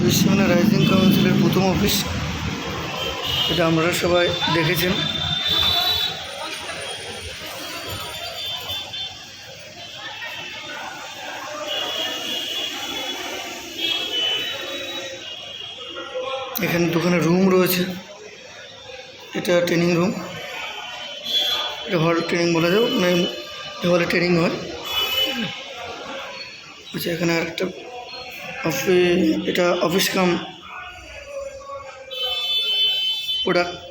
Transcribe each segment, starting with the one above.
বিশ্বমানা rising কাউন্সিলের প্রথম office. এটা আমরা সবাই দেখেছেন। এখানে দোকানে রুম রয়েছে। এটা ট্রেনিং রুম, এটা হল ট্রেনিং বলা যায়, হলে ট্রেনিং হয়। আচ্ছা, এখানে একটা এটা অফিস কাম প্রোডাক্ট।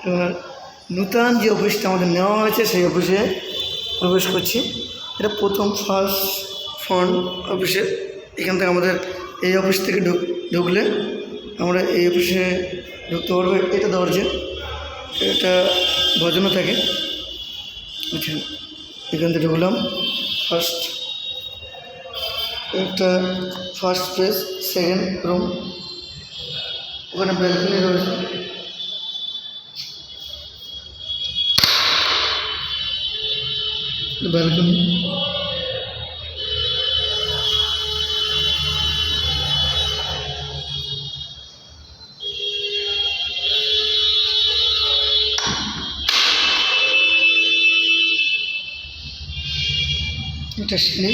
এবার নূতন যে অফিসটা আমাদের নেওয়া হয়েছে সেই অফিসে প্রবেশ করছি। এটা ফার্স্ট ফ্রন্ট অফিসে। এখান থেকে আমাদের এই অফিস থেকে ঢুকলে আমরা এই অফিসে ঢুকতে পারবো। এটা দরজা, এটা বজানো থাকে। আচ্ছা, এখান থেকে ঢুকলাম। একটা ফার্স্ট পেজ, সেকেন্ড রুম। ওখানে ব্যালকনি রয়েছে। ব্যালকনি, এটা সিঁড়ি।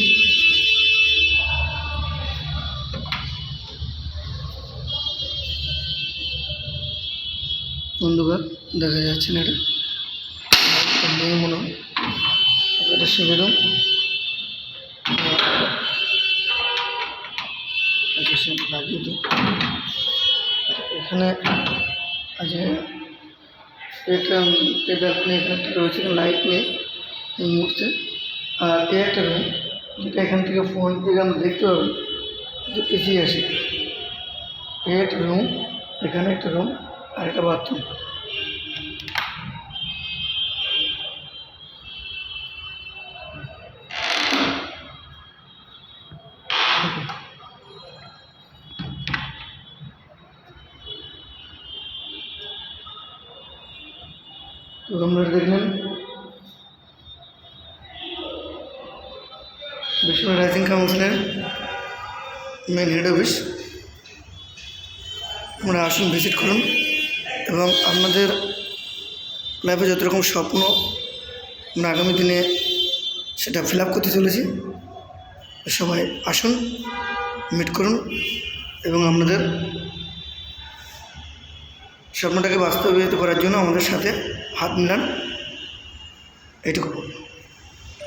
অন্ধকার, দেখা যাচ্ছে না। এটা মেয়ে মনে হয়। এটা সিঁড়ি রুম। লাগিয়ে দিই এখানে। আচ্ছা, এটা ব্যালকনি এখানে রয়েছে, লাইট নেই এই মুহূর্তে। আর এই একটা রুম, যেটা এখান থেকে ফোন থেকে আমরা দেখতে পাবো যে এগিয়ে আসে। এই একটা রুম, এখানে একটা রুম আর একটা বাথরুম। তো আপনারা দেখলেন বিশ্বনাথ রাইজিং কাউন্সিলের মেন হেড অফিস। আমরা আসুন, ভিজিট করুন এবং আপনাদের লাইফে যত রকম স্বপ্ন আমরা আগামী দিনে সেটা ফিল আপ করতে চলেছি। সবাই আসুন, মিট করুন এবং আপনাদের স্বপ্নটাকে বাস্তবায়িত করার জন্য আমাদের সাথে হাত মিলান। এইটুকু।